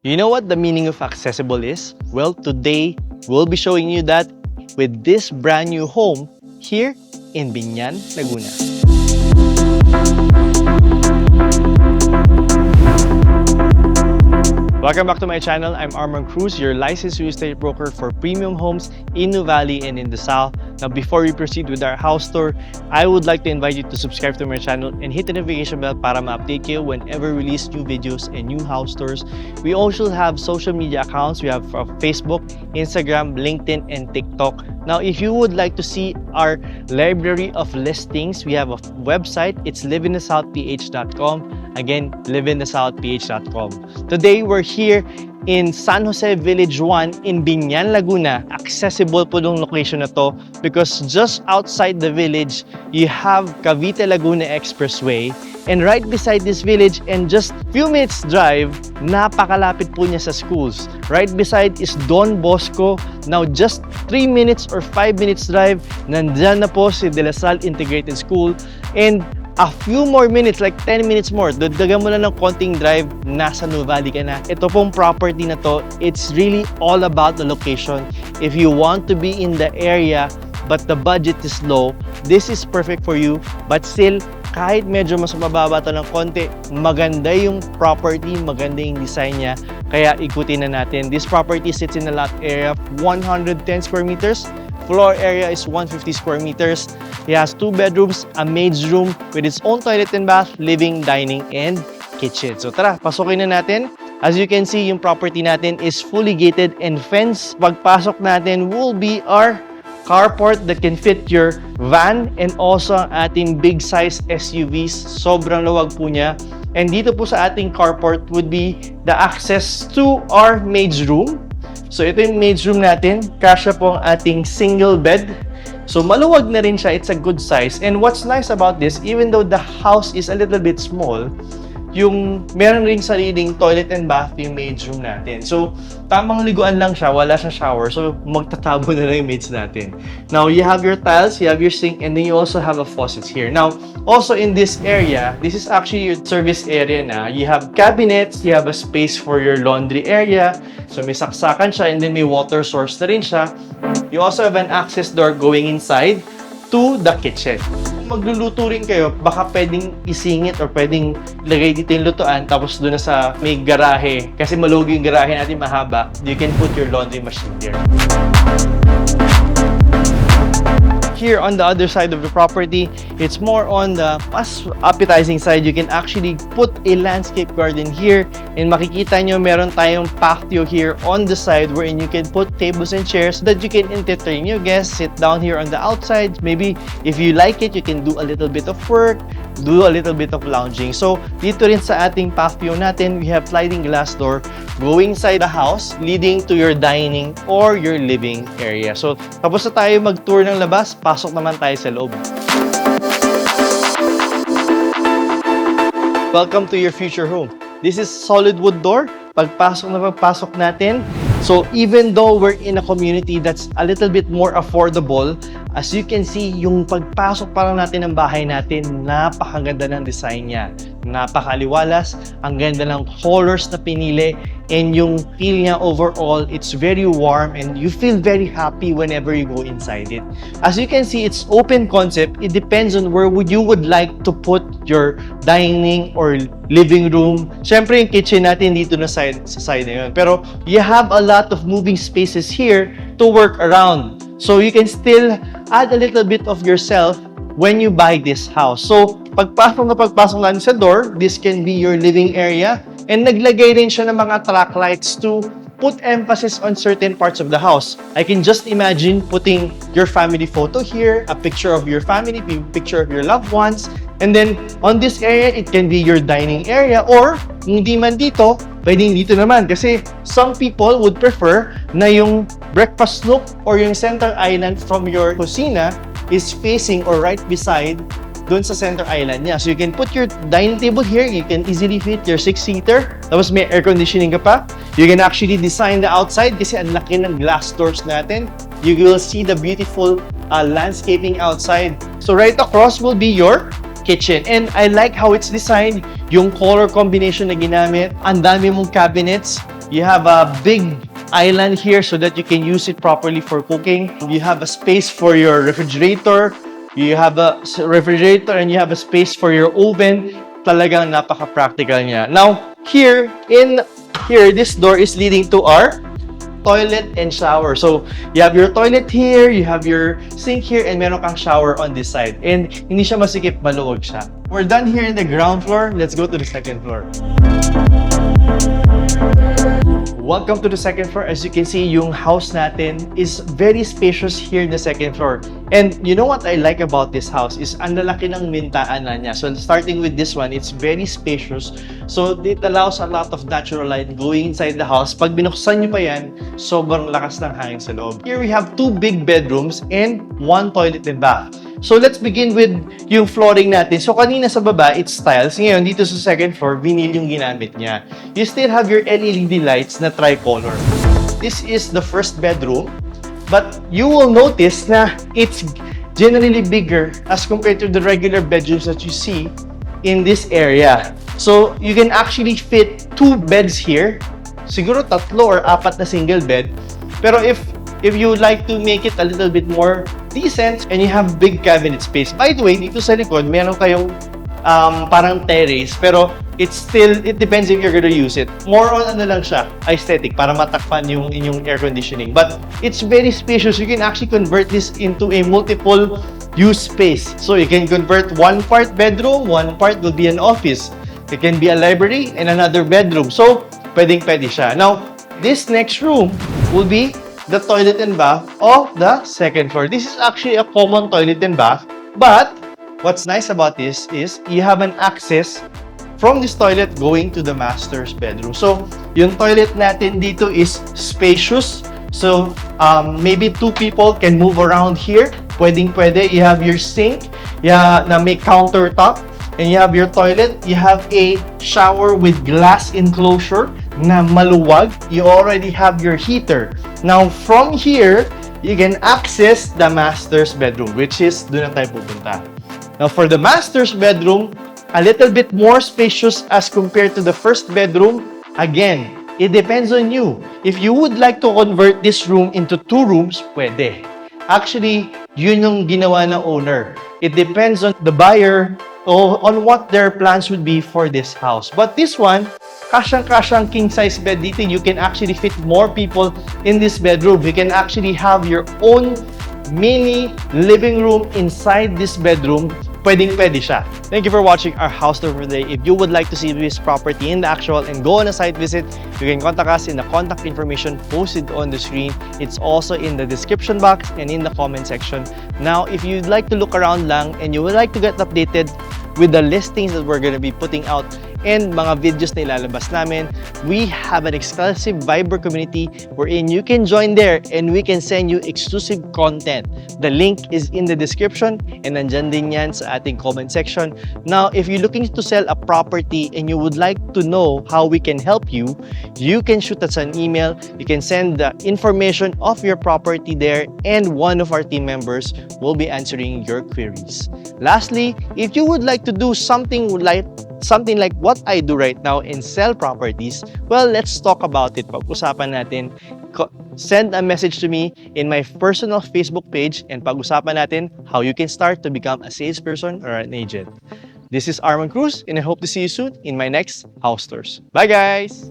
You know what the meaning of accessible is? Well, today we'll be showing you that with this brand new home here in Biñan, Laguna. Welcome back to my channel. I'm Armand Cruz, your licensed real estate broker for premium homes in Nuvali and in the South. Now, before we proceed with our house tour, I would like to invite you to subscribe to my channel and hit the notification bell para ma-update kayo whenever we release new videos and new house tours. We also have social media accounts. We have Facebook, Instagram, LinkedIn, and TikTok. Now, if you would like to see our library of listings, we have a website. It's liveinthesouthph.com. Again, liveinthesouthph.com. Today, we're here in San Jose Village 1 in Biñan, Laguna. Accessible po yung location na to because just outside the village, you have Cavite Laguna Expressway. And right beside this village and just few minutes drive, napakalapit po niya sa schools. Right beside is Don Bosco. Now just 3 minutes or 5 minutes drive, nandyan na po si De La Salle Integrated School. And a few more minutes, like 10 minutes more, dagdagan mo na ng konting drive, nasa Nuvali ka na. Ito pong property na to, it's really all about the location. If you want to be in the area, but the budget is low, this is perfect for you. But still, kahit medyo mas mababa ito ng konti, maganda yung property, maganda yung design niya. Kaya ikutin na natin. This property sits in a lot area of 110 square meters. Floor area is 150 square meters. It has 2 bedrooms, a maid's room with its own toilet and bath, living, dining, and kitchen. So tara, pasukin na natin. As you can see, yung property natin is fully gated and fenced. Pagpasok natin will be our carport that can fit your van and also ating big size SUVs. Sobrang luwag po niya. And dito po sa ating carport would be the access to our maid's room. So ito yung maid's room natin. Kasya po ang ating single bed. So maluwag na rin siya. It's a good size. And what's nice about this, even though the house is a little bit small, yung meron ring sariling toilet and bath yung maid's room natin. So, tamang liguan lang siya, wala siyang shower. So, magtatabo na lang yung maids natin. Now, you have your tiles, you have your sink, and then you also have a faucet here. Now, also in this area, this is actually your service area na. You have cabinets, you have a space for your laundry area. So, may saksakan siya, and then may water source na rin siya. You also have an access door going inside to the kitchen. Kung magluluto rin kayo, baka pwedeng isingit or pwedeng ilagay dito yung lutuan tapos doon na sa may garahe. Kasi maluwag yung garahe natin mahaba. You can put your laundry machine there. Here on the other side of the property, it's more on the mas appetizing side. You can actually put a landscape garden here and makikita nyo meron tayong patio here on the side wherein you can put tables and chairs so that you can entertain your guests, sit down here on the outside. Maybe if you like it, you can do a little bit of work, do a little bit of lounging. So dito rin sa ating patio natin, we have sliding glass door going inside the house leading to your dining or your living area. So tapos na tayo mag-tour ng labas, pasok naman tayo sa loob. Welcome to your future home. This is solid wood door. Pagpasok natin. So even though we're in a community that's a little bit more affordable, as you can see, yung pagpasok pa lang natin ng bahay natin, napakaganda ng design niya. Napakaliwalas, ang ganda ng colors na pinili, and yung feel niya overall, it's very warm and you feel very happy whenever you go inside it. As you can see, it's open concept. It depends on where you would like to put your dining or living room. Siyempre, yung kitchen natin dito na sa side na yun. Pero you have a lot of moving spaces here to work around. So you can still add a little bit of yourself when you buy this house. So, pagpasok natin sa door, this can be your living area. And naglagay rin siya ng mga track lights to put emphasis on certain parts of the house. I can just imagine putting your family photo here, a picture of your family, a picture of your loved ones. And then, on this area, it can be your dining area or hindi man dito, pwedeng dito naman. Kasi some people would prefer na yung breakfast nook or yung center island from your kusina is facing or right beside doon sa center island niya. So you can put your dining table here, you can easily fit your 6-seater, tapos may air conditioning ka pa. You can actually design the outside kasi ang laki ng glass doors natin. You will see the beautiful landscaping outside. So right across will be your kitchen. And I like how it's designed, yung color combination na ginamit, ang dami mong cabinets. You have a big island here so that you can use it properly for cooking. You have a space for your refrigerator. You have a refrigerator and you have a space for your oven. Talagang napaka-practical niya. Now, here, this door is leading to our toilet and shower. So, you have your toilet here, you have your sink here, and meron kang shower on this side. And hindi siya masikip, maluwag siya. We're done here in the ground floor. Let's go to the second floor. Welcome to the second floor. As you can see, yung house natin is very spacious here in the second floor. And you know what I like about this house is ang lalaki ng mintaan na niya. So starting with this one, it's very spacious. So it allows a lot of natural light going inside the house. Pag binuksan nyo pa yan, sobrang lakas ng hangin sa loob. Here we have 2 big bedrooms and 1 toilet and bath. So let's begin with yung flooring natin. So kanina sa baba, it's tiles. Ngayon, dito sa second floor, vinyl yung ginamit niya. You still have your LED lights na tricolor. This is the first bedroom, but you will notice na it's generally bigger as compared to the regular bedrooms that you see in this area. So you can actually fit 2 beds here. Siguro 3 or 4 na single bed. Pero if you would like to make it a little bit more decent and you have big cabinet space. By the way, dito sa likod, meron kayong parang terrace, pero it depends if you're gonna use it. More on ano lang siya, aesthetic, para matakpan yung inyong air conditioning. But it's very spacious. You can actually convert this into a multiple use space. So you can convert 1 part bedroom, 1 part will be an office. It can be a library and another bedroom. So, pwedeng-pwede siya. Now, this next room will be the toilet and bath of the second floor. This is actually a common toilet and bath, but what's nice about this is you have an access from this toilet going to the master's bedroom. So, yung toilet natin dito is spacious. So, maybe 2 people can move around here. Pwedeng-pwede. You have your sink, na may countertop, and you have your toilet. You have a shower with glass enclosure na maluwag. You already have your heater. Now, from here, you can access the master's bedroom, which is doon na tayo pupunta. Now, for the master's bedroom, a little bit more spacious as compared to the first bedroom. Again, it depends on you. If you would like to convert this room into 2 rooms, pwede. Actually, yun yung ginawa ng owner. It depends on the buyer on what their plans would be for this house. But this one, kasyang-kasyang king-size bed dito. You can actually fit more people in this bedroom. You can actually have your own mini living room inside this bedroom. Pwedeng-pwede siya. Thank you for watching our house tour for today. If you would like to see this property in the actual and go on a site visit, you can contact us in the contact information posted on the screen. It's also in the description box and in the comment section. Now, if you'd like to look around lang and you would like to get updated with the listings that we're going to be putting out and mga videos na ilalabas namin, we have an exclusive Viber community wherein you can join there and we can send you exclusive content. The link is in the description and nandyan din yan sa ating comment section. Now, if you're looking to sell a property and you would like to know how we can help you, you can shoot us an email. You can send the information of your property there and one of our team members will be answering your queries. Lastly, if you would like to do something like what I do right now and sell properties, well, let's talk about it. Pag-usapan natin. Send a message to me in my personal Facebook page and pag-usapan natin how you can start to become a salesperson or an agent. This is Arman Cruz and I hope to see you soon in my next house tours. Bye guys!